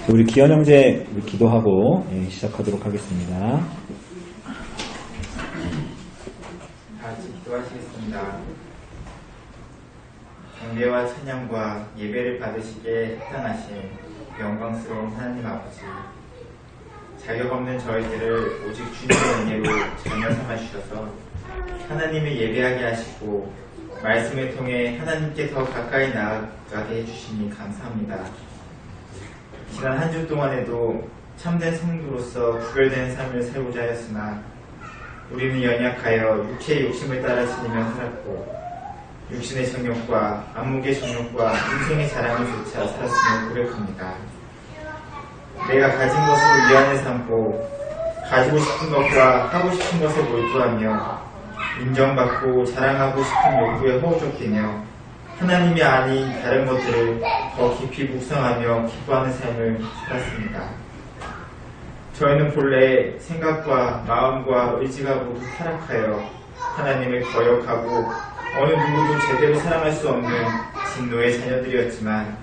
우리 기현 형제 기도하고 시작하도록 하겠습니다. 다 같이 기도하시겠습니다. 경배와 찬양과 예배를 받으시기에 합당하신 영광스러운 하나님 아버지, 자격 없는 저희들을 오직 주님의 은혜로 자녀 삼아 주셔서 하나님을 예배하게 하시고 말씀을 통해 하나님께 더 가까이 나아가게 해주시니 감사합니다. 지난 한 주 동안에도 참된 성도로서 구별된 삶을 살고자 하였으나 우리는 연약하여 육체의 욕심을 따라 지니며 살았고 육신의 정욕과 안목의 정욕과 인생의 자랑을 조차 살았음을 고백합니다. 내가 가진 것으로 위안을 삼고 가지고 싶은 것과 하고 싶은 것에 몰두하며 인정받고 자랑하고 싶은 욕구에 허우적대며 하나님이 아닌 다른 것들을 더 깊이 묵상하며 기뻐하는 삶을 살았습니다. 저희는 본래 생각과 마음과 의지가 모두 타락하여 하나님을 거역하고 어느 누구도 제대로 사랑할 수 없는 진노의 자녀들이었지만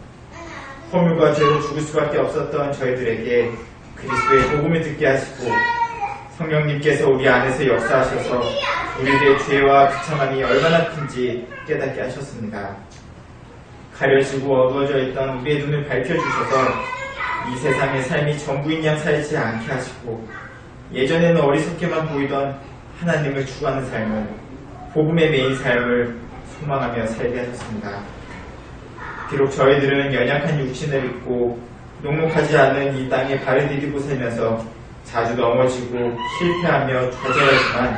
허물과 죄로 죽을 수밖에 없었던 저희들에게 그리스도의 복음을 듣게 하시고 성령님께서 우리 안에서 역사하셔서 우리들의 죄와 비참함이 얼마나 큰지 깨닫게 하셨습니다. 가려지고 어두워져 있던 우리의 눈을 밝혀주셔서 이 세상의 삶이 전부인 양 살지 않게 하시고 예전에는 어리석게만 보이던 하나님을 추구하는 삶을 복음의 메인 삶을 소망하며 살게 하셨습니다. 비록 저희들은 연약한 육신을 입고 녹록하지 않은 이 땅에 발을 디디고 살면서 자주 넘어지고 실패하며 좌절하지만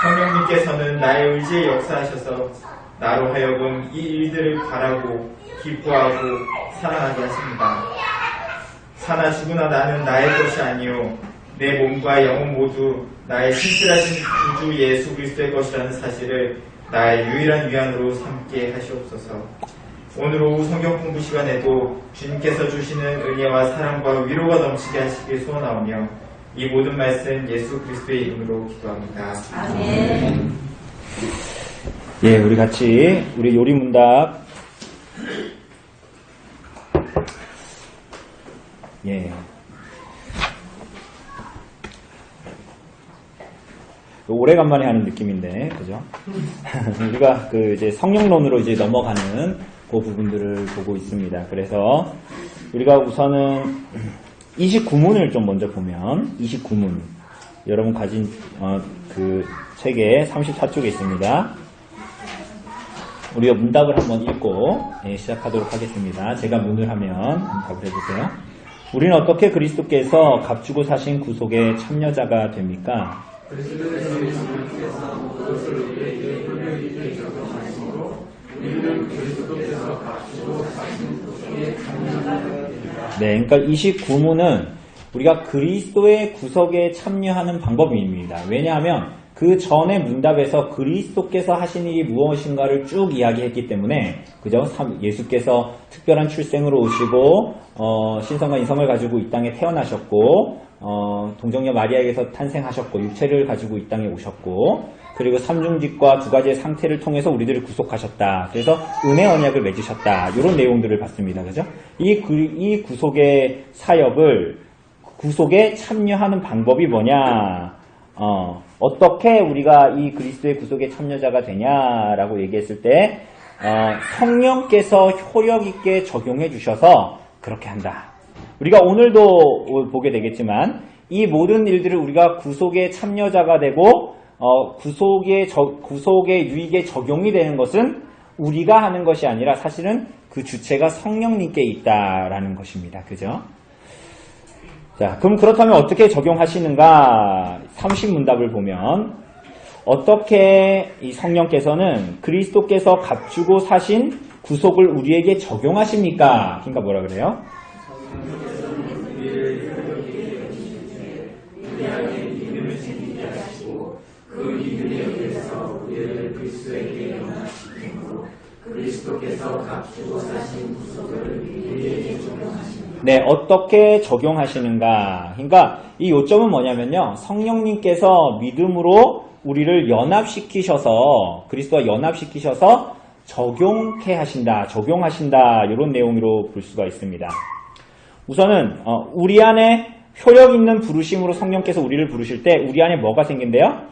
성령님께서는 나의 의지에 역사하셔서 나로 하여금 이 일들을 바라고 기뻐하고 사랑하게 하십니다. 사나 죽으나 나는 나의 것이 아니요 내 몸과 영혼 모두 나의 신실하신 구주 예수 그리스도의 것이라는 사실을 나의 유일한 위안으로 삼게 하시옵소서. 오늘 오후 성경 공부 시간에도 주님께서 주시는 은혜와 사랑과 위로가 넘치게 하시길 소원하오며 이 모든 말씀 예수 그리스도의 이름으로 기도합니다. 아멘. 예, 우리 같이 우리 요리문답 오래간만에 하는 느낌인데, 그죠? 우리가 이제 성령론으로 이제 넘어가는 그 부분들을 보고 있습니다. 그래서 우리가 우선은 29문을 좀 먼저 보면 29문 여러분 가진 그 책에 34쪽에 있습니다. 우리가 문답을 한번 읽고 시작하도록 하겠습니다. 제가 문을 하면 답을 해주세요. 우리는 어떻게 그리스도께서 값주고 사신 구속의 참여자가 됩니까? 네, 그러니까 29문은 우리가 그리스도의 구속에 참여하는 방법입니다. 왜냐하면 그 전에 문답에서 그리스도께서 하신 일이 무엇인가를 쭉 이야기했기 때문에, 그죠? 예수께서 특별한 출생으로 오시고, 신성과 인성을 가지고 이 땅에 태어나셨고, 동정녀 마리아에게서 탄생하셨고, 육체를 가지고 이 땅에 오셨고, 그리고 삼중직과 두 가지의 상태를 통해서 우리들을 구속하셨다. 그래서 은혜 언약을 맺으셨다. 이런 내용들을 봤습니다. 그죠? 이 구속의 사역을, 구속에 참여하는 방법이 뭐냐? 어떻게 우리가 이 그리스도의 구속의 참여자가 되냐라고 얘기했을 때, 성령께서 효력 있게 적용해 주셔서 그렇게 한다. 우리가 오늘도 보게 되겠지만, 이 모든 일들을 우리가 구속의 참여자가 되고, 구속의 유익에 적용이 되는 것은 우리가 하는 것이 아니라 사실은 그 주체가 성령님께 있다라는 것입니다. 그죠? 자, 그럼 그렇다면 어떻게 적용하시는가? 30문답을 보면 어떻게 이 성령께서는 그리스도께서 값주고 사신 구속을 우리에게 적용하십니까? 그러니까 뭐라 그래요? 그리스도께서 값주고 사신 구속을 우리에게 적용하십니다. 네, 어떻게 적용하시는가? 그러니까 이 요점은 뭐냐면요, 성령님께서 믿음으로 우리를 연합시키셔서, 그리스도와 연합시키셔서 적용하신다 이런 내용으로 볼 수가 있습니다. 우선은 우리 안에 효력 있는 부르심으로 성령께서 우리를 부르실 때 우리 안에 뭐가 생긴대요?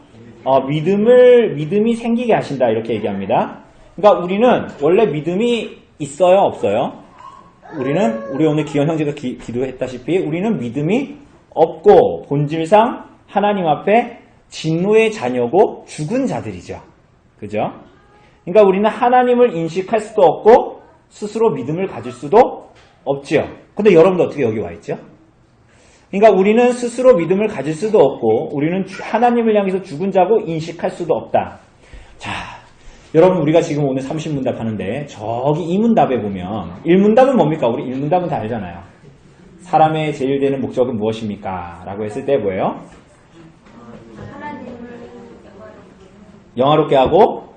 믿음이 생기게 하신다 이렇게 얘기합니다. 그러니까 우리는 원래 믿음이 있어요, 없어요? 우리 오늘 기현 형제가 기도했다시피 우리는 믿음이 없고 본질상 하나님 앞에 진노의 자녀고 죽은 자들이죠. 그죠? 그러니까 우리는 하나님을 인식할 수도 없고 스스로 믿음을 가질 수도 없지요. 근데 여러분도 어떻게 여기 와 있죠? 그러니까 우리는 스스로 믿음을 가질 수도 없고 우리는 하나님을 향해서 죽은 자고 인식할 수도 없다. 자, 여러분 우리가 지금 오늘 30문답 하는데 저기 이 문답에 보면 1문답은 뭡니까? 우리 1문답은 다 알잖아요. 사람의 제일 되는 목적은 무엇입니까? 라고 했을 때 뭐예요? 영화롭게 하고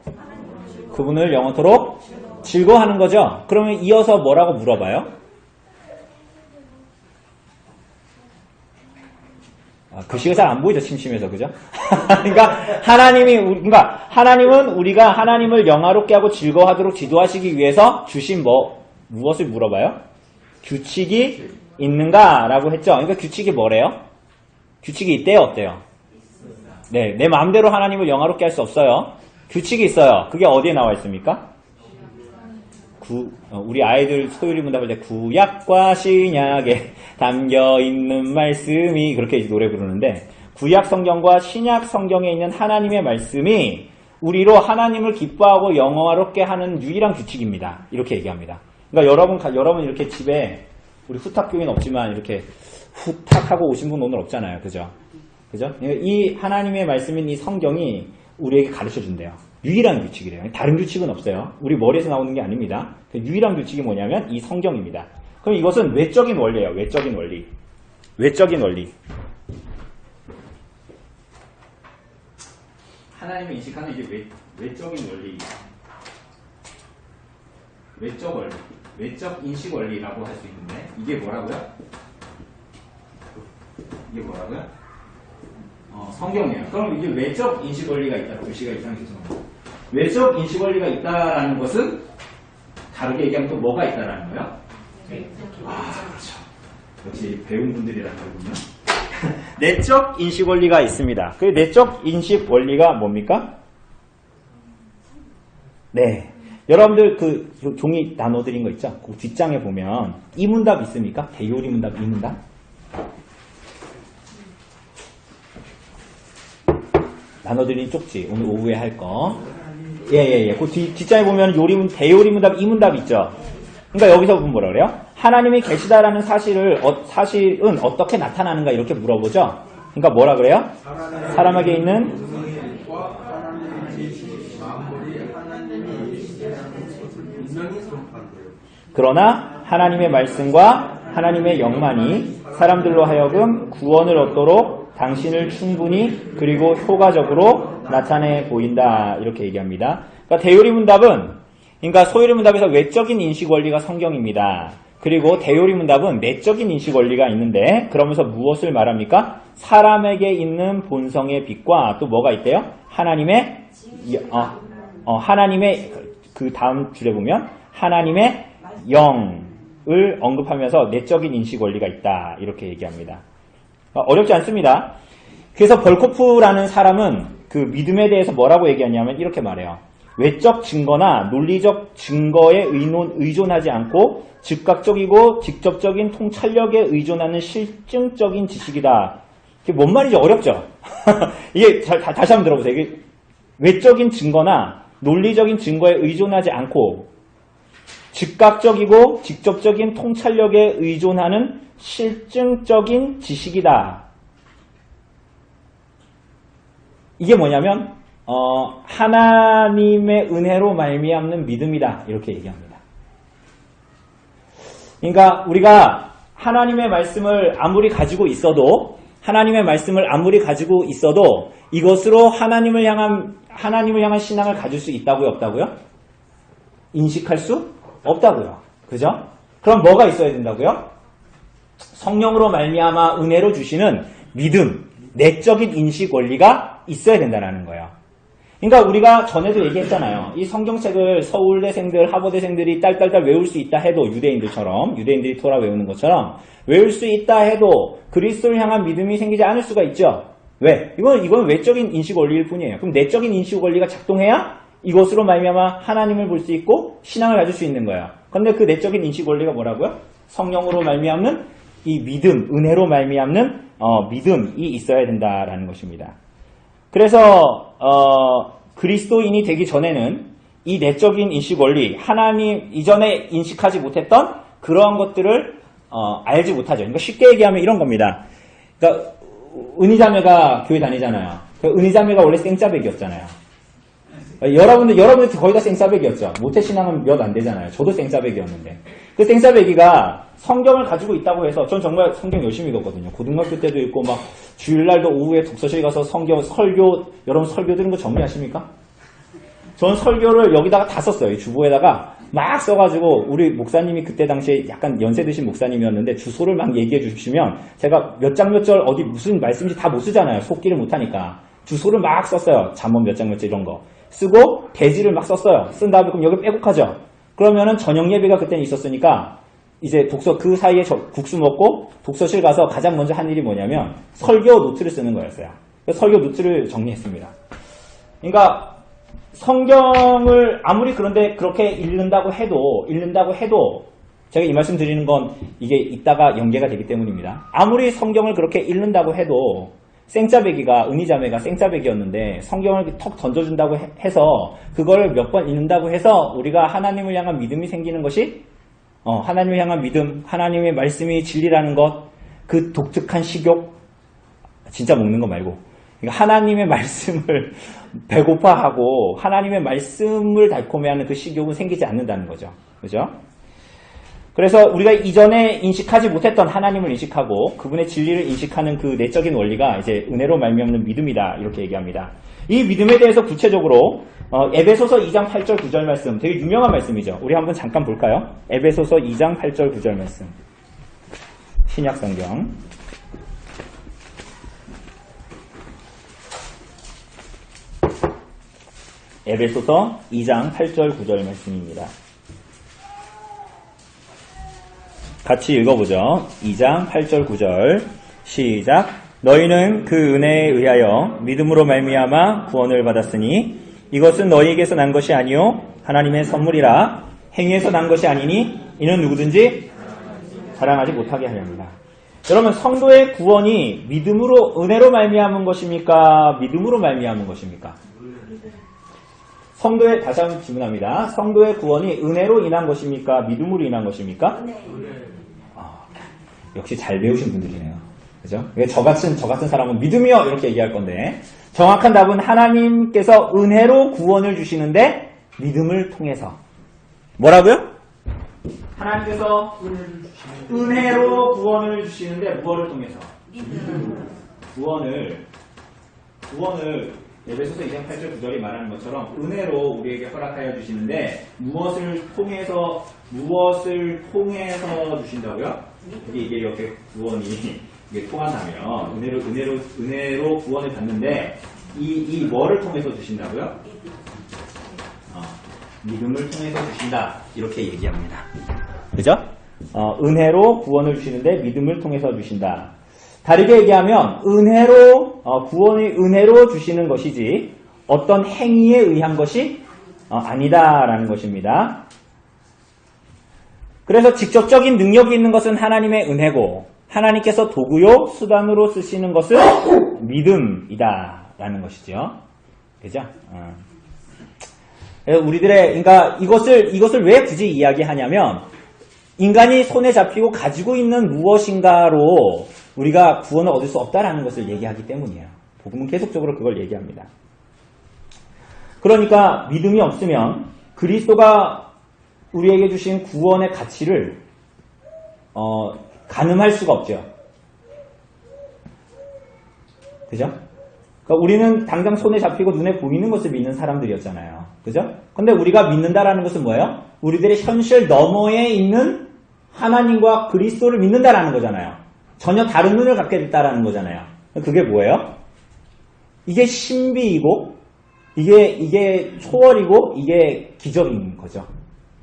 그분을 영원토록 즐거워하는 거죠. 그러면 이어서 뭐라고 물어봐요? 글씨가 잘 안 보이죠, 심심해서, 그죠? 그러니까 하나님은 우리가 하나님을 영화롭게 하고 즐거워하도록 지도하시기 위해서 주신 무엇을 물어봐요? 규칙이 있는가라고 했죠. 그러니까 규칙이 뭐래요? 규칙이 있대요, 없대요? 네, 내 마음대로 하나님을 영화롭게 할 수 없어요. 규칙이 있어요. 그게 어디에 나와 있습니까? 우리 아이들 소율이 문답할 때 구약과 신약에 담겨 있는 말씀이 그렇게 노래 부르는데 구약 성경과 신약 성경에 있는 하나님의 말씀이 우리로 하나님을 기뻐하고 영화롭게 하는 유일한 규칙입니다. 이렇게 얘기합니다. 그러니까 여러분 이렇게 집에 우리 후탁교회는 없지만 이렇게 후탁하고 오신 분 오늘 없잖아요. 그죠? 그죠? 이 하나님의 말씀인 이 성경이 우리에게 가르쳐 준대요. 유일한 규칙이래요. 다른 규칙은 없어요. 우리 머리에서 나오는 게 아닙니다. 그 유일한 규칙이 뭐냐면 이 성경입니다. 그럼 이것은 외적인 원리예요. 외적인 원리. 외적인 원리. 하나님을 인식하는 이제 외적인 원리. 외적 원리. 외적 인식 원리라고 할 수 있는데 이게 뭐라고요? 이게 뭐라고요? 성경이에요. 그럼 이게 외적 인식 원리가 있다. 글씨가 이상해서 외적 인식 원리가 있다라는 것은 다르게 얘기하면 또 뭐가 있다라는 거예요? 그렇죠. 역시 배운 분들이라는 거군요. 내적 인식 원리가 있습니다. 그 내적 인식 원리가 뭡니까? 네. 여러분들 그 종이 나눠드린 거 있죠? 그 뒷장에 보면 이 문답 있습니까? 대요리 문답, 이 문답? 나눠드린 쪽지. 오늘 오후에 할 거. 예. 그 뒷장에 보면 대요리 문답, 이 문답 있죠? 그러니까 여기서 보면 뭐라 그래요? 하나님이 계시다라는 사실은 어떻게 나타나는가 이렇게 물어보죠? 그러니까 뭐라 그래요? 사람에게 있는 그러나 하나님의 말씀과 하나님의 영만이 사람들로 하여금 구원을 얻도록 당신을 충분히 그리고 효과적으로 나타내 보인다 이렇게 얘기합니다. 그러니까 대요리 문답은 그러니까 소요리 문답에서 외적인 인식 원리가 성경입니다. 그리고 대요리 문답은 내적인 인식 원리가 있는데 그러면서 무엇을 말합니까? 사람에게 있는 본성의 빛과 또 뭐가 있대요? 하나님의 그 다음 줄에 보면 하나님의 영을 언급하면서 내적인 인식 원리가 있다 이렇게 얘기합니다. 어렵지 않습니다. 그래서 벌코프라는 사람은 그 믿음에 대해서 뭐라고 얘기하냐면 이렇게 말해요. 외적 증거나 논리적 증거에 의존하지 않고 즉각적이고 직접적인 통찰력에 의존하는 실증적인 지식이다. 이게 뭔 말인지 어렵죠? 이게 다시 한번 들어보세요. 이게 외적인 증거나 논리적인 증거에 의존하지 않고 즉각적이고 직접적인 통찰력에 의존하는 실증적인 지식이다. 이게 뭐냐면 하나님의 은혜로 말미암는 믿음이다. 이렇게 얘기합니다. 그러니까 우리가 하나님의 말씀을 아무리 가지고 있어도 이것으로 하나님을 향한 신앙을 가질 수 있다고요? 없다고요? 인식할 수 없다고요. 그죠? 그럼 뭐가 있어야 된다고요? 성령으로 말미암아 은혜로 주시는 믿음, 내적인 인식 원리가 있어야 된다는 거예요. 그러니까 우리가 전에도 얘기했잖아요. 이 성경책을 서울대생들, 하버대생들이 딸딸딸 외울 수 있다 해도 유대인들처럼, 유대인들이 토라 외우는 것처럼 외울 수 있다 해도 그리스도를 향한 믿음이 생기지 않을 수가 있죠. 왜? 이건 외적인 인식 원리일 뿐이에요. 그럼 내적인 인식 원리가 작동해야 이것으로 말미암아 하나님을 볼 수 있고 신앙을 가질 수 있는 거예요. 그런데 그 내적인 인식 원리가 뭐라고요? 성령으로 말미암는 이 믿음, 은혜로 말미암는 믿음이 있어야 된다라는 것입니다. 그래서 그리스도인이 되기 전에는 이 내적인 인식 원리, 하나님 이전에 인식하지 못했던 그러한 것들을 알지 못하죠. 그러니까 쉽게 얘기하면 이런 겁니다. 그러니까 은희자매가 교회 다니잖아요. 은희자매가 원래 생짜배기였잖아요. 여러분들 거의 다 생짜배기였죠. 모태신앙은 몇 안 되잖아요. 저도 생짜배기였는데. 그 생짜배기가 성경을 가지고 있다고 해서 전 정말 성경 열심히 읽었거든요. 고등학교 때도 읽고 막 주일날도 오후에 독서실 가서 성경 설교, 여러분 설교 들은 거 정리하십니까? 전 설교를 여기다가 다 썼어요. 이 주보에다가 막 써가지고 우리 목사님이 그때 당시에 약간 연세 드신 목사님이었는데 주소를 막 얘기해 주시면 제가 몇 장 몇 절 어디 무슨 말씀인지 다 못 쓰잖아요. 속기를 못하니까. 주소를 막 썼어요. 잠언 몇 장 몇 절 이런 거. 쓰고 대지를 막 썼어요. 쓴 다음에 그럼 여기 빼곡하죠. 그러면은 저녁 예배가 그때는 있었으니까 이제 그 사이에 국수 먹고 독서실 가서 가장 먼저 한 일이 뭐냐면 설교 노트를 쓰는 거였어요. 설교 노트를 정리했습니다. 그러니까 성경을 아무리 그렇게 읽는다고 해도 제가 이 말씀 드리는 건 이게 이따가 연계가 되기 때문입니다. 아무리 성경을 그렇게 읽는다고 해도 생짜배기가 은희자매가 생짜배기였는데 성경을 턱 던져준다고 해서 그걸 몇 번 읽는다고 해서 우리가 하나님을 향한 믿음이 생기는 것이 하나님을 향한 믿음, 하나님의 말씀이 진리라는 것, 그 독특한 식욕, 진짜 먹는 거 말고 그러니까 하나님의 말씀을 배고파하고 하나님의 말씀을 달콤해하는 그 식욕은 생기지 않는다는 거죠. 그죠? 그래서 우리가 이전에 인식하지 못했던 하나님을 인식하고 그분의 진리를 인식하는 그 내적인 원리가 이제 은혜로 말미암는 믿음이다 이렇게 얘기합니다. 이 믿음에 대해서 구체적으로 에베소서 2장 8절 9절 말씀 되게 유명한 말씀이죠. 우리 한번 잠깐 볼까요? 에베소서 2장 8절 9절 말씀 신약성경 에베소서 2장 8절 9절 말씀입니다. 같이 읽어보죠. 2장 8절 9절 시작. 너희는 그 은혜에 의하여 믿음으로 말미암아 구원을 받았으니 이것은 너희에게서 난 것이 아니요 하나님의 선물이라. 행위에서 난 것이 아니니 이는 누구든지 자랑하지 못하게 하렵니다. 여러분 성도의 구원이 믿음으로 은혜로 말미암은 것입니까? 믿음으로 말미암은 것입니까? 다시 한번 질문합니다. 성도의 구원이 은혜로 인한 것입니까? 믿음으로 인한 것입니까? 역시 잘 배우신 분들이네요. 그죠? 저 같은 사람은 믿음이요! 이렇게 얘기할 건데, 정확한 답은 하나님께서 은혜로 구원을 주시는데, 믿음을 통해서. 뭐라고요? 하나님께서 은혜로 구원을 주시는데, 무엇을 통해서? 구원을, 에베소서 2장 8절 9절이 말하는 것처럼, 은혜로 우리에게 허락하여 주시는데, 무엇을 통해서 주신다고요? 이게 이렇게 구원이 이게 통한다면 은혜로 구원을 받는데 이 뭐를 통해서 주신다고요? 믿음을 통해서 주신다 이렇게 얘기합니다. 그죠? 은혜로 구원을 주시는데 믿음을 통해서 주신다. 다르게 얘기하면 구원이 은혜로 주시는 것이지 어떤 행위에 의한 것이 아니다라는 것입니다. 그래서 직접적인 능력이 있는 것은 하나님의 은혜고 하나님께서 도구요 수단으로 쓰시는 것은 믿음이다라는 것이죠. 그죠? 그러니까 이것을 왜 굳이 이야기하냐면 인간이 손에 잡히고 가지고 있는 무엇인가로 우리가 구원을 얻을 수 없다라는 것을 얘기하기 때문이에요. 복음은 계속적으로 그걸 얘기합니다. 그러니까 믿음이 없으면 그리스도가 우리에게 주신 구원의 가치를 가늠할 수가 없죠. 그죠? 그러니까 우리는 당장 손에 잡히고 눈에 보이는 것을 믿는 사람들이었잖아요. 그죠? 근데 우리가 믿는다라는 것은 뭐예요? 우리들의 현실 너머에 있는 하나님과 그리스도를 믿는다라는 거잖아요. 전혀 다른 눈을 갖게 됐다라는 거잖아요. 그게 뭐예요? 이게 신비이고 이게 초월이고 이게 기적인 거죠.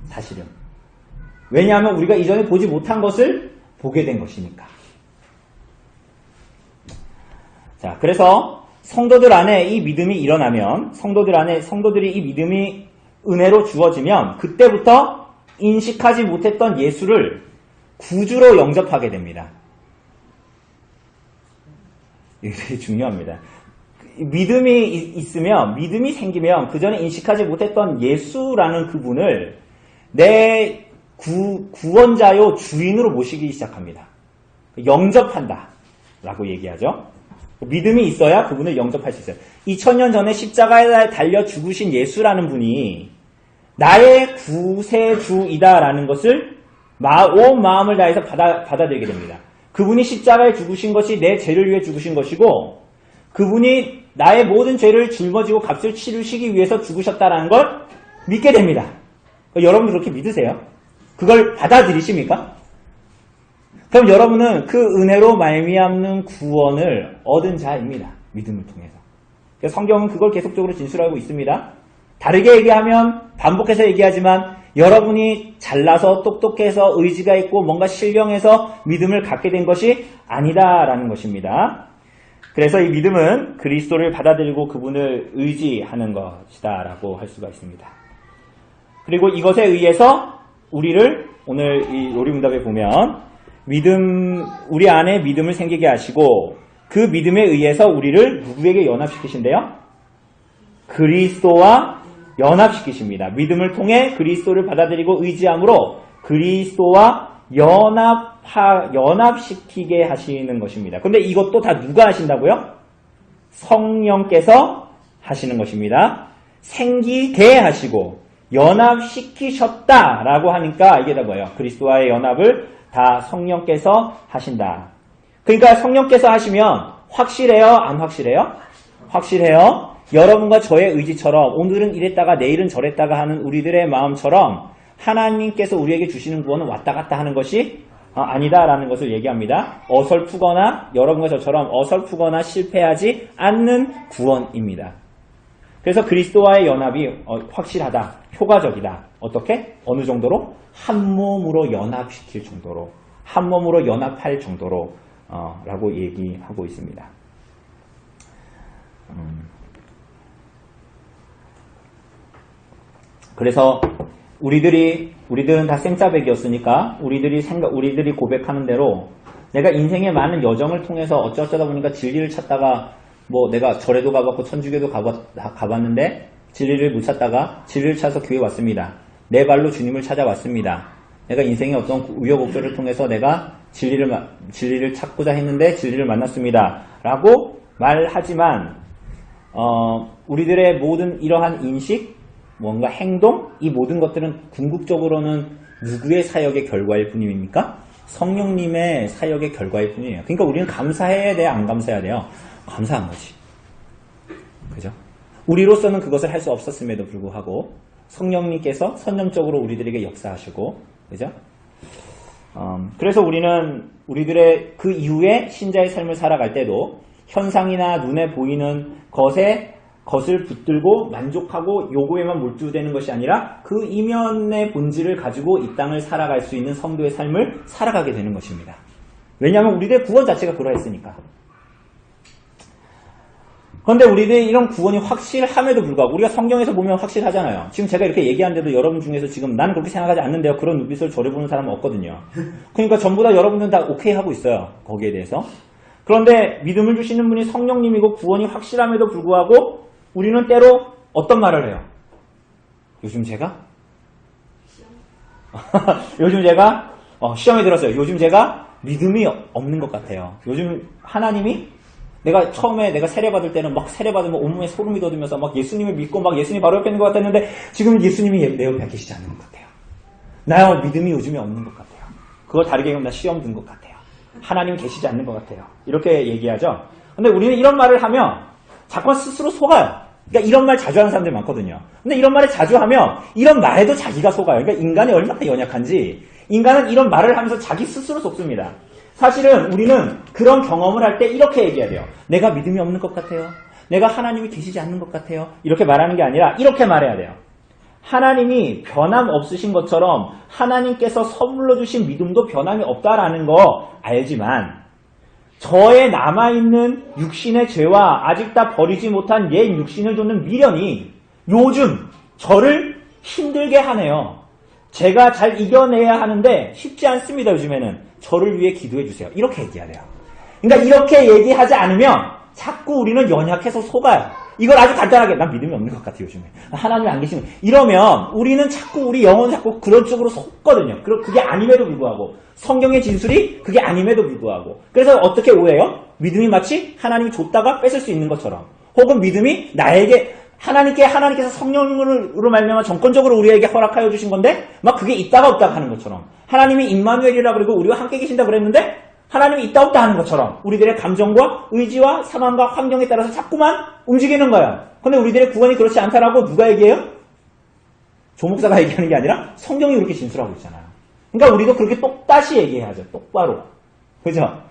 사실은. 왜냐하면 우리가 이전에 보지 못한 것을 보게 된 것이니까. 자, 그래서 성도들 안에 이 믿음이 일어나면, 성도들이 이 믿음이 은혜로 주어지면, 그때부터 인식하지 못했던 예수를 구주로 영접하게 됩니다. 이게 되게 중요합니다. 믿음이 있으면, 믿음이 생기면, 그 전에 인식하지 못했던 예수라는 그분을 내 구원자요 주인으로 모시기 시작합니다. 영접한다 라고 얘기하죠. 믿음이 있어야 그분을 영접할 수 있어요. 2000년 전에 십자가에 달려 죽으신 예수라는 분이 나의 구세주이다라는 것을 온 마음을 다해서 받아들이게 됩니다. 그분이 십자가에 죽으신 것이 내 죄를 위해 죽으신 것이고, 그분이 나의 모든 죄를 짊어지고 값을 치르시기 위해서 죽으셨다라는 걸 믿게 됩니다. 여러분 그렇게 믿으세요? 그걸 받아들이십니까? 그럼 여러분은 그 은혜로 말미암는 구원을 얻은 자입니다. 믿음을 통해서. 그래서 성경은 그걸 계속적으로 진술하고 있습니다. 다르게 얘기하면, 반복해서 얘기하지만 여러분이 잘나서 똑똑해서 의지가 있고 뭔가 신령해서 믿음을 갖게 된 것이 아니다라는 것입니다. 그래서 이 믿음은 그리스도를 받아들이고 그분을 의지하는 것이다 라고 할 수가 있습니다. 그리고 이것에 의해서 우리를 오늘 이 놀이문답에 보면 우리 안에 믿음을 생기게 하시고 그 믿음에 의해서 우리를 누구에게 연합시키신대요? 그리스도와 연합시키십니다. 믿음을 통해 그리스도를 받아들이고 의지함으로 그리스도와 연합시키게 하시는 것입니다. 그런데 이것도 다 누가 하신다고요? 성령께서 하시는 것입니다. 생기게 하시고 연합시키셨다라고 하니까 이게 다 뭐예요? 그리스도와의 연합을 다 성령께서 하신다. 그러니까 성령께서 하시면 확실해요? 안 확실해요? 확실해요. 여러분과 저의 의지처럼 오늘은 이랬다가 내일은 저랬다가 하는 우리들의 마음처럼 하나님께서 우리에게 주시는 구원은 왔다 갔다 하는 것이 아니다라는 것을 얘기합니다. 어설프거나 여러분과 저처럼 어설프거나 실패하지 않는 구원입니다. 그래서 그리스도와의 연합이 확실하다, 효과적이다. 어떻게? 어느 정도로? 한 몸으로 연합시킬 정도로, 한 몸으로 연합할 정도로 라고 얘기하고 있습니다. 그래서 우리들은 다 생짜백이었으니까 우리들이 고백하는 대로 내가 인생의 많은 여정을 통해서 어쩌다 보니까 진리를 찾다가 뭐 내가 절에도 가봤고 천주교도 가봤는데 진리를 못 찾다가 진리를 찾아서 교회 왔습니다. 내 발로 주님을 찾아왔습니다. 내가 인생의 어떤 우여곡절을 통해서 내가 진리를 찾고자 했는데 진리를 만났습니다. 라고 말하지만 우리들의 모든 이러한 인식, 뭔가 행동, 이 모든 것들은 궁극적으로는 누구의 사역의 결과일 뿐입니까? 성령님의 사역의 결과일 뿐이에요. 그러니까 우리는 감사해야 돼요? 안 감사해야 돼요? 감사한 거지. 그죠? 우리로서는 그것을 할 수 없었음에도 불구하고 성령님께서 선념적으로 우리들에게 역사하시고, 그죠? 그래서 우리들의 그 이후에 신자의 삶을 살아갈 때도 현상이나 눈에 보이는 것을 붙들고 만족하고 요거에만 몰두되는 것이 아니라 그 이면의 본질을 가지고 이 땅을 살아갈 수 있는 성도의 삶을 살아가게 되는 것입니다. 왜냐하면 우리들의 구원 자체가 그러했으니까. 그런데 우리들의 이런 구원이 확실함에도 불구하고 우리가 성경에서 보면 확실하잖아요. 지금 제가 이렇게 얘기하는데도 여러분 중에서 지금 나는 그렇게 생각하지 않는데요. 그런 눈빛을 저를 보는 사람은 없거든요. 그러니까 전부 다 여러분들은 다 오케이 하고 있어요. 거기에 대해서. 그런데 믿음을 주시는 분이 성령님이고 구원이 확실함에도 불구하고 우리는 때로 어떤 말을 해요? 요즘 제가 시험에 들었어요. 요즘 제가 믿음이 없는 것 같아요. 요즘 하나님이 처음에 내가 세례받을 때는 막 세례받으면 온몸에 소름이 돋으면서 막 예수님을 믿고 막 예수님이 바로 옆에 있는 것 같았는데 지금 예수님이 내 옆에 계시지 않는 것 같아요. 나 믿음이 요즘에 없는 것 같아요. 그걸 다르게 얘기하면 나 시험 든 것 같아요. 하나님 계시지 않는 것 같아요. 이렇게 얘기하죠. 근데 우리는 이런 말을 하면 자꾸 스스로 속아요. 그러니까 이런 말 자주 하는 사람들이 많거든요. 근데 이런 말을 자주 하면 이런 말에도 자기가 속아요. 그러니까 인간이 얼마나 연약한지 인간은 이런 말을 하면서 자기 스스로 속습니다. 사실은 우리는 그런 경험을 할 때 이렇게 얘기해야 돼요. 내가 믿음이 없는 것 같아요. 내가 하나님이 계시지 않는 것 같아요. 이렇게 말하는 게 아니라 이렇게 말해야 돼요. 하나님이 변함없으신 것처럼 하나님께서 선물로 주신 믿음도 변함이 없다라는 거 알지만 저의 남아있는 육신의 죄와 아직 다 버리지 못한 옛 육신을 쫓는 미련이 요즘 저를 힘들게 하네요. 제가 잘 이겨내야 하는데 쉽지 않습니다. 요즘에는. 저를 위해 기도해 주세요. 이렇게 얘기해야 돼요. 그러니까 이렇게 얘기하지 않으면 자꾸 우리는 연약해서 속아요. 이걸 아주 간단하게 난 믿음이 없는 것 같아 요즘에. 하나님이 안 계시면 이러면 우리는 자꾸 우리 영혼 자꾸 그런 쪽으로 속거든요. 그게 아님에도 불구하고 성경의 진술이 그게 아님에도 불구하고 그래서 어떻게 오해해요? 믿음이 마치 하나님이 줬다가 뺏을 수 있는 것처럼 혹은 믿음이 나에게 하나님께서 성령으로 말미암아 정권적으로 우리에게 허락하여 주신 건데 막 그게 있다가 없다가 하는 것처럼 하나님이 임마누엘이라 그리고 우리와 함께 계신다 그랬는데 하나님이 있다 없다 하는 것처럼 우리들의 감정과 의지와 상황과 환경에 따라서 자꾸만 움직이는 거예요. 근데 우리들의 구원이 그렇지 않다라고 누가 얘기해요? 조목사가 얘기하는 게 아니라 성경이 그렇게 진술하고 있잖아요. 그러니까 우리도 그렇게 똑다시 얘기해야죠. 똑바로. 그죠?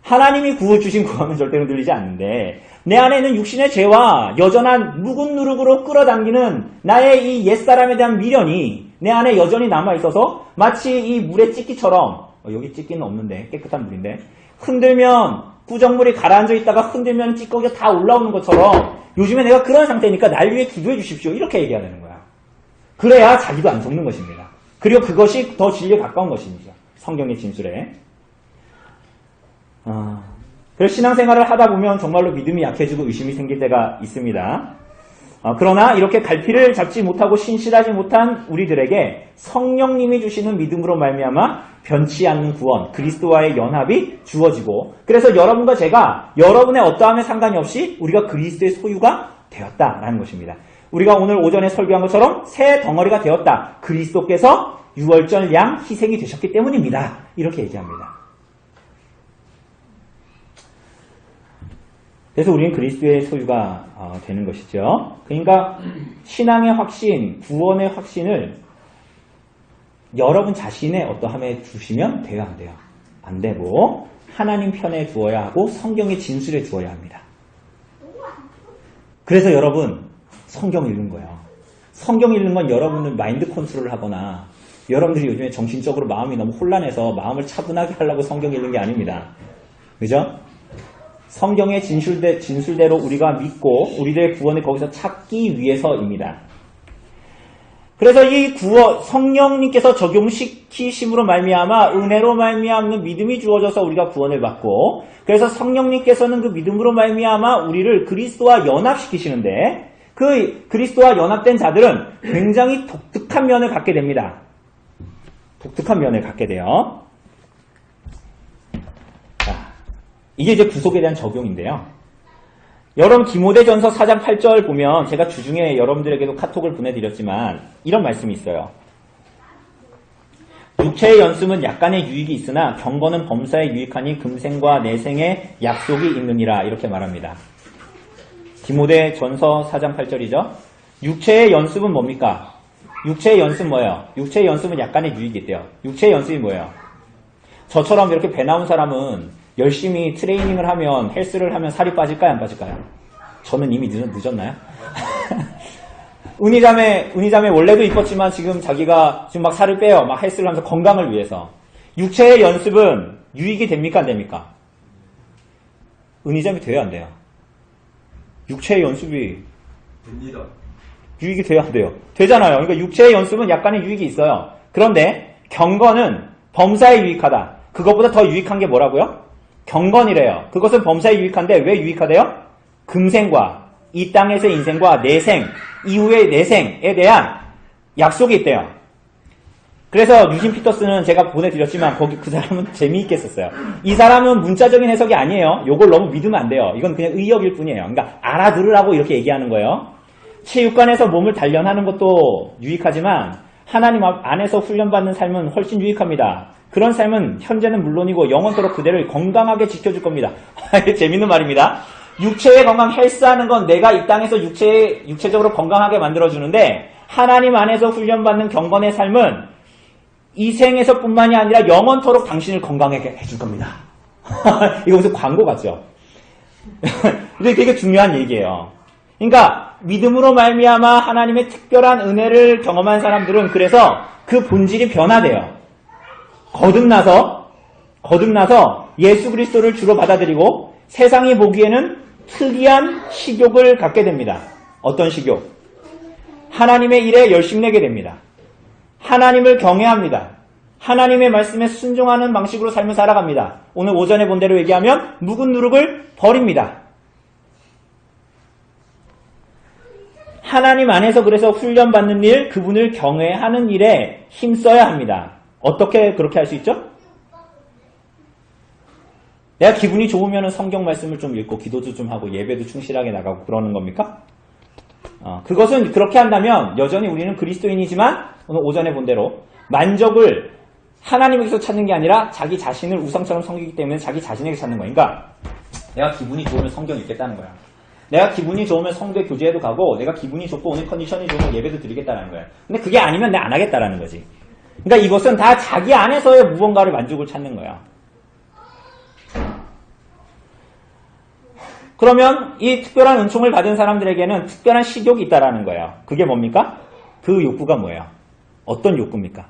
하나님이 주신 구원은 절대로 들리지 않는데 내 안에 있는 육신의 죄와 여전한 묵은 누룩으로 끌어당기는 나의 이 옛사람에 대한 미련이 내 안에 여전히 남아있어서 마치 이 물의 찌끼처럼 여기 찌끼는 없는데 깨끗한 물인데 흔들면 구정물이 가라앉아 있다가 흔들면 찌꺼기가 다 올라오는 것처럼 요즘에 내가 그런 상태니까 날 위해 기도해 주십시오. 이렇게 얘기해야 되는 거야. 그래야 자기도 안 속는 것입니다. 그리고 그것이 더 진리에 가까운 것입니다. 성경의 진술에. 그래서 신앙생활을 하다 보면 정말로 믿음이 약해지고 의심이 생길 때가 있습니다. 그러나 이렇게 갈피를 잡지 못하고 신실하지 못한 우리들에게 성령님이 주시는 믿음으로 말미암아 변치 않는 구원, 그리스도와의 연합이 주어지고 그래서 여러분과 제가 여러분의 어떠함에 상관이 없이 우리가 그리스도의 소유가 되었다라는 것입니다. 우리가 오늘 오전에 설교한 것처럼 새 덩어리가 되었다. 그리스도께서 유월절 양 희생이 되셨기 때문입니다. 이렇게 얘기합니다. 그래서 우리는 그리스도의 소유가 되는 것이죠. 그러니까 신앙의 확신, 구원의 확신을 여러분 자신의 어떠함에 두시면 돼요, 안 돼요? 안 되고 하나님 편에 두어야 하고 성경의 진술에 두어야 합니다. 그래서 여러분 성경 읽는 거예요. 성경 읽는 건 여러분은 마인드 컨트롤을 하거나 여러분들이 요즘에 정신적으로 마음이 너무 혼란해서 마음을 차분하게 하려고 성경 읽는 게 아닙니다. 그죠? 성경의 진술대로 우리가 믿고 우리들의 구원을 거기서 찾기 위해서입니다. 그래서 이 성령님께서 적용시키심으로 말미암아 은혜로 말미암는 믿음이 주어져서 우리가 구원을 받고 그래서 성령님께서는 그 믿음으로 말미암아 우리를 그리스도와 연합시키시는데 그 그리스도와 연합된 자들은 굉장히 독특한 면을 갖게 됩니다. 독특한 면을 갖게 돼요. 이게 이제 구속에 대한 적용인데요. 여러분 디모데전서 4장 8절 보면 제가 주중에 여러분들에게도 카톡을 보내드렸지만 이런 말씀이 있어요. 육체의 연습은 약간의 유익이 있으나 경건은 범사에 유익하니 금생과 내생의 약속이 있느니라 이렇게 말합니다. 디모데전서 4장 8절이죠. 육체의 연습은 뭡니까? 육체의 연습 뭐예요? 육체의 연습은 약간의 유익이 있대요. 육체의 연습이 뭐예요? 저처럼 이렇게 배 나온 사람은 열심히 트레이닝을 하면 헬스를 하면 살이 빠질까요? 안 빠질까요? 저는 이미 늦었나요? 은희자매 원래도 이뻤지만 지금 자기가 지금 막 살을 빼요. 막 헬스를 하면서 건강을 위해서. 육체의 연습은 유익이 됩니까? 안 됩니까? 은희자매 돼요? 안 돼요? 육체의 연습이 됩니다. 유익이 돼야 안 돼요? 되잖아요. 그러니까 육체의 연습은 약간의 유익이 있어요. 그런데 경건은 범사에 유익하다. 그것보다 더 유익한 게 뭐라고요? 경건이래요. 그것은 범사에 유익한데 왜 유익하대요? 금생과 이 땅에서의 인생과 내생, 이후의 내생에 대한 약속이 있대요. 그래서 유진 피터스는 제가 보내드렸지만 거기 그 사람은 재미있게 썼어요. 이 사람은 문자적인 해석이 아니에요. 이걸 너무 믿으면 안 돼요. 이건 그냥 의역일 뿐이에요. 그러니까 알아들으라고 이렇게 얘기하는 거예요. 체육관에서 몸을 단련하는 것도 유익하지만 하나님 안에서 훈련받는 삶은 훨씬 유익합니다. 그런 삶은 현재는 물론이고 영원토록 그대를 건강하게 지켜줄 겁니다. 재밌는 말입니다. 육체의 건강 헬스하는 건 내가 이 땅에서 육체적으로 건강하게 만들어주는데 하나님 안에서 훈련받는 경건의 삶은 이 생에서뿐만이 아니라 영원토록 당신을 건강하게 해줄 겁니다. 이거 무슨 광고 같죠? 이게 되게 중요한 얘기예요. 그러니까 믿음으로 말미암아 하나님의 특별한 은혜를 경험한 사람들은 그래서 그 본질이 변화돼요. 거듭나서 예수 그리스도를 주로 받아들이고 세상이 보기에는 특이한 식욕을 갖게 됩니다. 어떤 식욕? 하나님의 일에 열심내게 됩니다. 하나님을 경외합니다. 하나님의 말씀에 순종하는 방식으로 삶을 살아갑니다. 오늘 오전에 본 대로 얘기하면 묵은 누룩을 버립니다. 하나님 안에서 그래서 훈련받는 일, 그분을 경외하는 일에 힘써야 합니다. 어떻게 그렇게 할 수 있죠? 내가 기분이 좋으면 성경 말씀을 좀 읽고 기도도 좀 하고 예배도 충실하게 나가고 그러는 겁니까? 그것은 그렇게 한다면 여전히 우리는 그리스도인이지만 오늘 오전에 본 대로 만족을 하나님에게서 찾는 게 아니라 자기 자신을 우상처럼 섬기기 때문에 자기 자신에게 찾는 거야. 그러니까 내가 기분이 좋으면 성경 읽겠다는 거야. 내가 기분이 좋으면 성대 교제에도 가고 내가 기분이 좋고 오늘 컨디션이 좋으면 예배도 드리겠다는 거야. 근데 그게 아니면 내가 안 하겠다라는 거지. 그러니까 이것은 다 자기 안에서의 무언가를 만족을 찾는 거야. 그러면 이 특별한 은총을 받은 사람들에게는 특별한 식욕이 있다라는 거예요. 그게 뭡니까? 그 욕구가 뭐예요? 어떤 욕구입니까?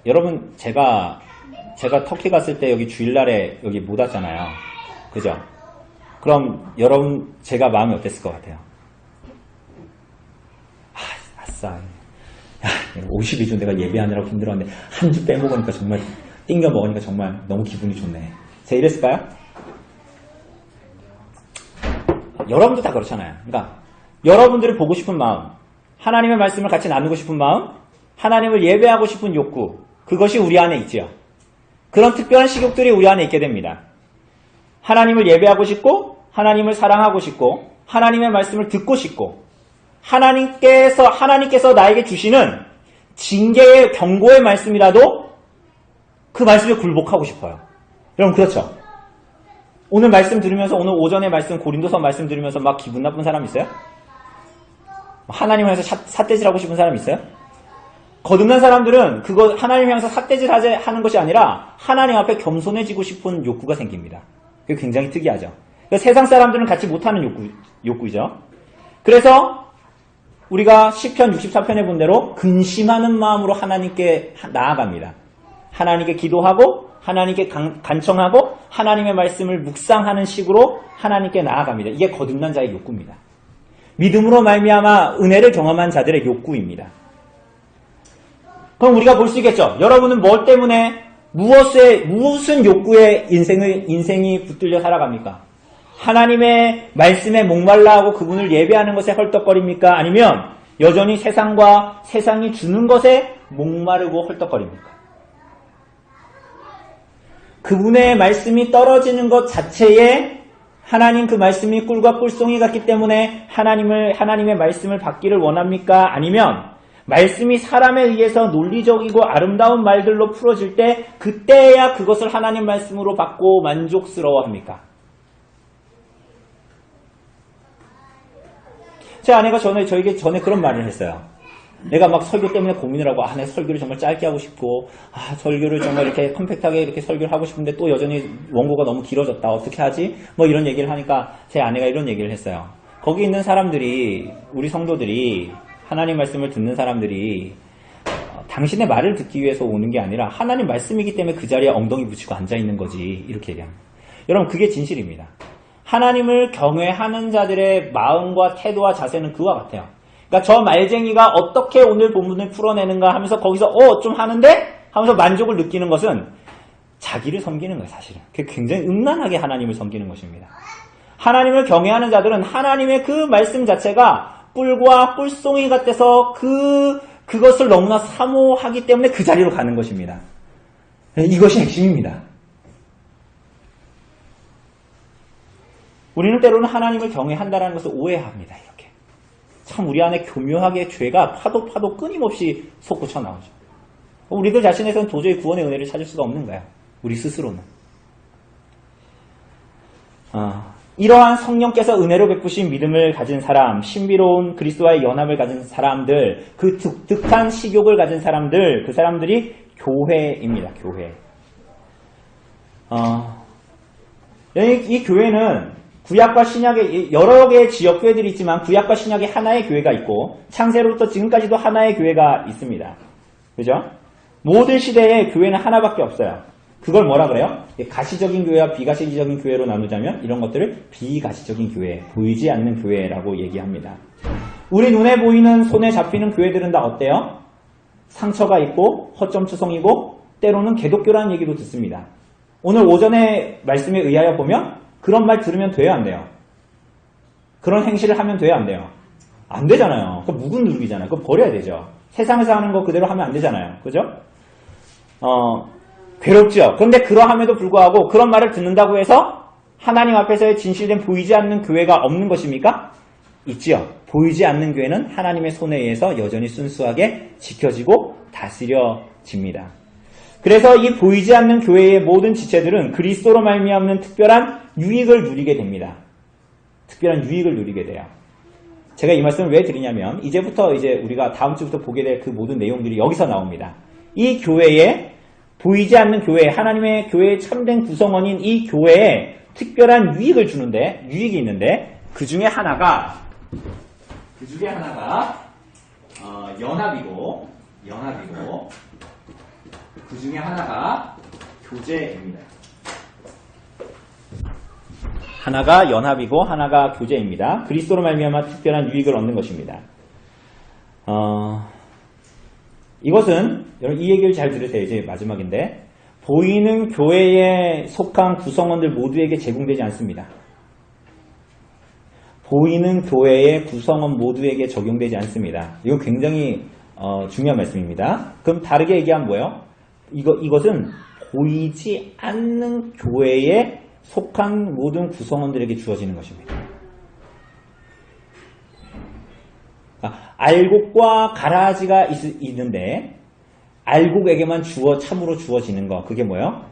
여러분, 제가 터키 갔을 때 여기 주일날에 여기 못 왔잖아요. 그죠? 그럼 여러분, 제가 마음이 어땠을 것 같아요? 아싸. 52주 내가 예배하느라고 힘들었는데 한 주 빼먹으니까 정말 띵겨 먹으니까 정말 너무 기분이 좋네. 제가 이랬을까요? 여러분도 다 그렇잖아요. 그러니까 여러분들이 보고 싶은 마음, 하나님의 말씀을 같이 나누고 싶은 마음, 하나님을 예배하고 싶은 욕구, 그것이 우리 안에 있지요. 그런 특별한 식욕들이 우리 안에 있게 됩니다. 하나님을 예배하고 싶고, 하나님을 사랑하고 싶고, 하나님의 말씀을 듣고 싶고, 하나님께서 나에게 주시는 징계의 경고의 말씀이라도 그 말씀에 굴복하고 싶어요. 여러분 그렇죠? 오늘 말씀 들으면서 오늘 오전에 말씀 고린도서 말씀 들으면서 막 기분 나쁜 사람 있어요? 하나님 향해서 삿대질하고 싶은 사람 있어요? 거듭난 사람들은 그거 하나님 향해서 삿대질 하는 것이 아니라 하나님 앞에 겸손해지고 싶은 욕구가 생깁니다. 그게 굉장히 특이하죠. 세상 사람들은 갖지 못하는 욕구이죠. 그래서 우리가 시편 64편에 본 대로 근심하는 마음으로 하나님께 나아갑니다. 하나님께 기도하고 하나님께 간청하고 하나님의 말씀을 묵상하는 식으로 하나님께 나아갑니다. 이게 거듭난 자의 욕구입니다. 믿음으로 말미암아 은혜를 경험한 자들의 욕구입니다. 그럼 우리가 볼 수 있겠죠. 여러분은 뭘 때문에 무슨 욕구에 인생이 붙들려 살아갑니까? 하나님의 말씀에 목말라 하고 그분을 예배하는 것에 헐떡거립니까? 아니면 여전히 세상과 세상이 주는 것에 목마르고 헐떡거립니까? 그분의 말씀이 떨어지는 것 자체에 하나님 그 말씀이 꿀과 꿀송이 같기 때문에 하나님의 말씀을 받기를 원합니까? 아니면 말씀이 사람에 의해서 논리적이고 아름다운 말들로 풀어질 때 그때야 그것을 하나님 말씀으로 받고 만족스러워합니까? 제 아내가 저에게 전에 그런 말을 했어요. 내가 막 설교 때문에 고민을 하고, 내 설교를 정말 짧게 하고 싶고, 설교를 정말 이렇게 컴팩트하게 이렇게 설교를 하고 싶은데 또 여전히 원고가 너무 길어졌다. 어떻게 하지? 이런 얘기를 하니까 제 아내가 이런 얘기를 했어요. 거기 있는 사람들이, 우리 성도들이, 하나님 말씀을 듣는 사람들이, 당신의 말을 듣기 위해서 오는 게 아니라 하나님 말씀이기 때문에 그 자리에 엉덩이 붙이고 앉아있는 거지. 이렇게 얘기합니다. 여러분, 그게 진실입니다. 하나님을 경외하는 자들의 마음과 태도와 자세는 그와 같아요. 그러니까 저 말쟁이가 어떻게 오늘 본문을 풀어내는가 하면서 거기서 좀 하는데? 하면서 만족을 느끼는 것은 자기를 섬기는 거예요, 사실은. 그게 굉장히 음란하게 하나님을 섬기는 것입니다. 하나님을 경외하는 자들은 하나님의 그 말씀 자체가 꿀과 꿀송이 같아서 그것을 너무나 사모하기 때문에 그 자리로 가는 것입니다. 이것이 핵심입니다. 우리는 때로는 하나님을 경외한다는 것을 오해합니다. 이렇게. 참 우리 안에 교묘하게 죄가 파도 끊임없이 솟구쳐 나오죠. 우리들 자신에서는 도저히 구원의 은혜를 찾을 수가 없는 거야. 우리 스스로는. 이러한 성령께서 은혜로 베푸신 믿음을 가진 사람, 신비로운 그리스도와의 연합을 가진 사람들, 그 독특한 식욕을 가진 사람들, 그 사람들이 교회입니다. 교회. 이 교회는 구약과 신약의 여러 개의 지역 교회들이 있지만 구약과 신약의 하나의 교회가 있고 창세로부터 지금까지도 하나의 교회가 있습니다. 그죠? 모든 시대에 교회는 하나밖에 없어요. 그걸 뭐라 그래요? 가시적인 교회와 비가시적인 교회로 나누자면 이런 것들을 비가시적인 교회, 보이지 않는 교회라고 얘기합니다. 우리 눈에 보이는 손에 잡히는 교회들은 다 어때요? 상처가 있고 허점투성이고 때로는 개독교라는 얘기도 듣습니다. 오늘 오전에 말씀에 의하여 보면 그런 말 들으면 돼요, 안 돼요? 그런 행실을 하면 돼요, 안 돼요? 안 되잖아요. 그거 묵은 누룩이잖아요. 그거 버려야 되죠. 세상에서 하는 거 그대로 하면 안 되잖아요. 그죠? 괴롭죠. 그런데 그러함에도 불구하고 그런 말을 듣는다고 해서 하나님 앞에서의 진실된 보이지 않는 교회가 없는 것입니까? 있지요. 보이지 않는 교회는 하나님의 손에 의해서 여전히 순수하게 지켜지고 다스려집니다. 그래서 이 보이지 않는 교회의 모든 지체들은 그리스도로 말미암는 특별한 유익을 누리게 됩니다. 특별한 유익을 누리게 돼요. 제가 이 말씀을 왜 드리냐면 이제부터 이제 우리가 다음 주부터 보게 될 그 모든 내용들이 여기서 나옵니다. 이 교회에 보이지 않는 교회, 하나님의 교회의 참된 구성원인 이 교회에 특별한 유익을 주는데 유익이 있는데 그 중에 하나가 연합이고 그 중에 하나가 교제입니다. 하나가 연합이고 하나가 교제입니다. 그리스도로 말미암아 특별한 유익을 얻는 것입니다. 이것은 여러분 이 얘기를 잘 들으세요. 이제 마지막인데 보이는 교회에 속한 구성원들 모두에게 제공되지 않습니다. 보이는 교회의 구성원 모두에게 적용되지 않습니다. 이거 굉장히 중요한 말씀입니다. 그럼 다르게 얘기하면 뭐예요? 이것은 보이지 않는 교회에 속한 모든 구성원들에게 주어지는 것입니다. 알곡과 가라지가 있는데 알곡에게만 참으로 주어지는 거 그게 뭐예요?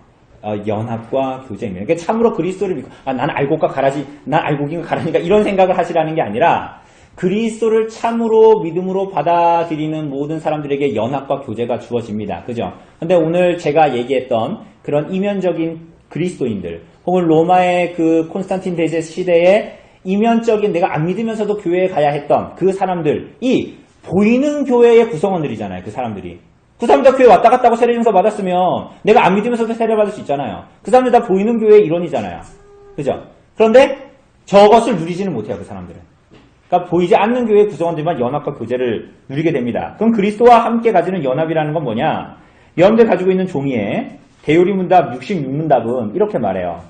연합과 교제입니다. 그러니까 참으로 그리스도를 믿고 난 알곡과 가라지, 난 알곡인가 가라니까 이런 생각을 하시라는 게 아니라 그리스도를 참으로 믿음으로 받아들이는 모든 사람들에게 연합과 교제가 주어집니다. 그죠? 근데 오늘 제가 얘기했던 그런 이면적인 그리스도인들 혹은 로마의 그 콘스탄틴 대제 시대에 이면적인 내가 안 믿으면서도 교회에 가야 했던 그 사람들이 보이는 교회의 구성원들이잖아요. 그 사람들이. 그 사람들 다 교회 왔다 갔다 하고 세례증서 받았으면 내가 안 믿으면서도 세례 받을 수 있잖아요. 그 사람들 다 보이는 교회의 일원이잖아요. 그죠? 그런데 저것을 누리지는 못해요. 그 사람들은. 그러니까 보이지 않는 교회의 구성원들만 연합과 교제를 누리게 됩니다. 그럼 그리스도와 함께 가지는 연합이라는 건 뭐냐? 여러분들 가지고 있는 종이에 대요리 문답 66문답은 이렇게 말해요.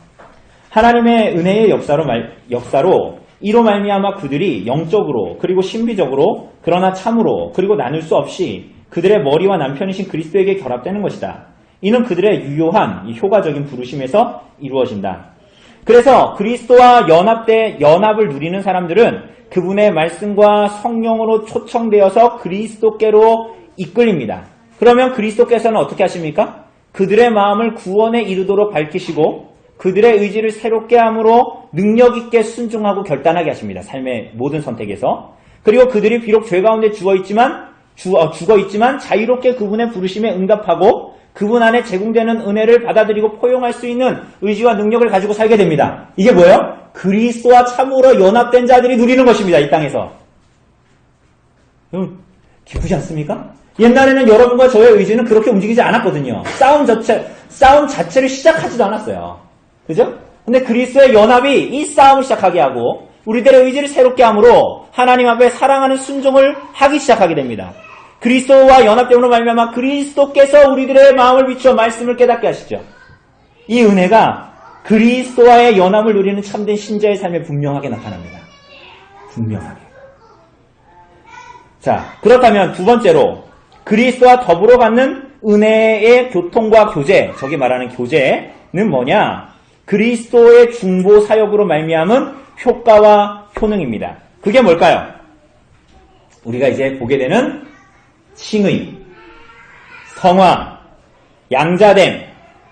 하나님의 은혜의 역사로 이로 말미암아 그들이 영적으로 그리고 신비적으로 그러나 참으로 그리고 나눌 수 없이 그들의 머리와 남편이신 그리스도에게 결합되는 것이다. 이는 그들의 유효한 효과적인 부르심에서 이루어진다. 그래서 그리스도와 연합을 누리는 사람들은 그분의 말씀과 성령으로 초청되어서 그리스도께로 이끌립니다. 그러면 그리스도께서는 어떻게 하십니까? 그들의 마음을 구원에 이르도록 밝히시고 그들의 의지를 새롭게 함으로 능력 있게 순종하고 결단하게 하십니다. 삶의 모든 선택에서. 그리고 그들이 비록 죄 가운데 죽어 있지만 자유롭게 그분의 부르심에 응답하고 그분 안에 제공되는 은혜를 받아들이고 포용할 수 있는 의지와 능력을 가지고 살게 됩니다. 이게 뭐예요? 그리스도와 참으로 연합된 자들이 누리는 것입니다. 이 땅에서. 기쁘지 않습니까? 옛날에는 여러분과 저의 의지는 그렇게 움직이지 않았거든요. 싸움 자체를 시작하지도 않았어요. 그죠? 근데 그리스도의 연합이 이 싸움을 시작하게 하고 우리들의 의지를 새롭게 함으로 하나님 앞에 사랑하는 순종을 하기 시작하게 됩니다. 그리스도와 연합됨으로 말미암아 그리스도께서 우리들의 마음을 비추어 말씀을 깨닫게 하시죠. 이 은혜가 그리스도와의 연합을 누리는 참된 신자의 삶에 분명하게 나타납니다. 분명하게. 자, 그렇다면 두 번째로 그리스도와 더불어 갖는 은혜의 교통과 교제, 저기 말하는 교제는 뭐냐? 그리스도의 중보 사역으로 말미암은 효과와 효능입니다. 그게 뭘까요? 우리가 이제 보게 되는 칭의, 성화, 양자됨,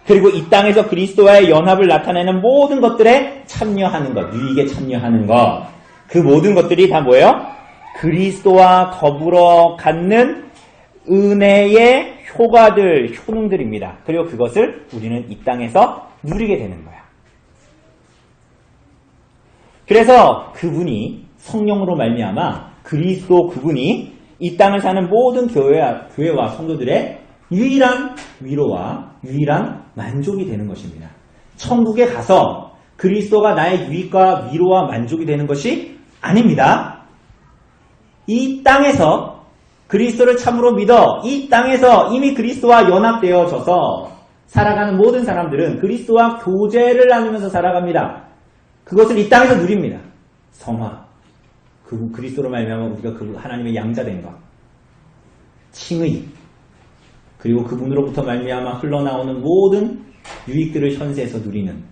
그리고 이 땅에서 그리스도와의 연합을 나타내는 모든 것들에 참여하는 것, 유익에 참여하는 것, 그 모든 것들이 다 뭐예요? 그리스도와 더불어 갖는 은혜의 효과들, 효능들입니다. 그리고 그것을 우리는 이 땅에서 누리게 되는 거야. 그래서 그분이 성령으로 말미암아 그리스도 그분이 이 땅을 사는 모든 교회와 성도들의 유일한 위로와 유일한 만족이 되는 것입니다. 천국에 가서 그리스도가 나의 유익과 위로와 만족이 되는 것이 아닙니다. 이 땅에서 그리스도를 참으로 믿어 이 땅에서 이미 그리스도와 연합되어져서 살아가는 모든 사람들은 그리스도와 교제를 나누면서 살아갑니다. 그것을 이 땅에서 누립니다. 성화, 그리스도로 말미암아 우리가 그 하나님의 양자된 것, 칭의, 그리고 그분으로부터 말미암아 흘러나오는 모든 유익들을 현세에서 누리는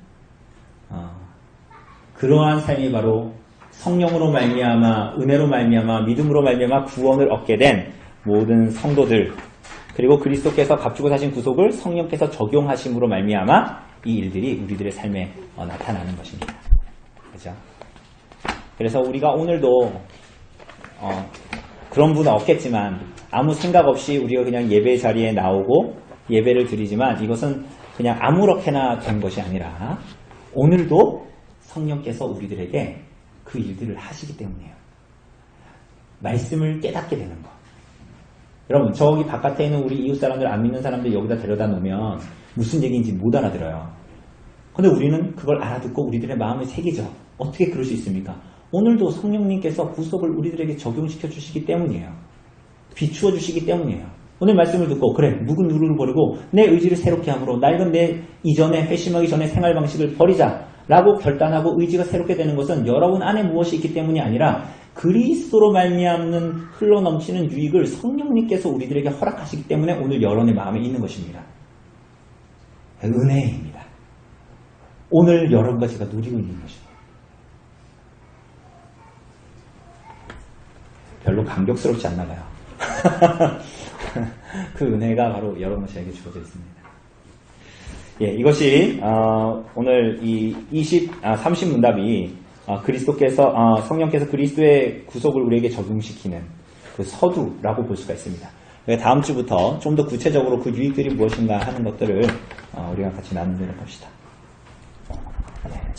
그러한 삶이 바로 성령으로 말미암아 은혜로 말미암아 믿음으로 말미암아 구원을 얻게 된 모든 성도들, 그리고 그리스도께서 값주고 사신 구속을 성령께서 적용하심으로 말미암아 이 일들이 우리들의 삶에 나타나는 것입니다. 그죠? 그래서 우리가 오늘도 그런 분은 없겠지만 아무 생각 없이 우리가 그냥 예배 자리에 나오고 예배를 드리지만 이것은 그냥 아무렇게나 된 것이 아니라 오늘도 성령께서 우리들에게 그 일들을 하시기 때문이에요. 말씀을 깨닫게 되는 것. 여러분, 저기 바깥에 있는 우리 이웃 사람들, 안 믿는 사람들 여기다 데려다 놓으면 무슨 얘기인지 못 알아들어요. 근데 우리는 그걸 알아듣고 우리들의 마음을 새기죠. 어떻게 그럴 수 있습니까? 오늘도 성령님께서 구속을 우리들에게 적용시켜 주시기 때문이에요. 비추어 주시기 때문이에요. 오늘 말씀을 듣고 그래, 묵은 누를 버리고 내 의지를 새롭게 함으로 낡은 내 이전에 회심하기 전에 생활 방식을 버리자 라고 결단하고 의지가 새롭게 되는 것은 여러분 안에 무엇이 있기 때문이 아니라 그리스도로 말미암는 흘러넘치는 유익을 성령님께서 우리들에게 허락하시기 때문에 오늘 여러분의 마음에 있는 것입니다. 은혜입니다. 오늘 여러분과 제가 누리고 있는 것입니다. 별로 감격스럽지 않나 봐요. 그 은혜가 바로 여러분 저에게 주어져 있습니다. 예, 이것이 오늘 이 30문답이 그리스도께서 성령께서 그리스도의 구속을 우리에게 적용시키는 그 서두라고 볼 수가 있습니다. 다음 주부터 좀 더 구체적으로 그 유익들이 무엇인가 하는 것들을 우리가 같이 나누도록 합시다.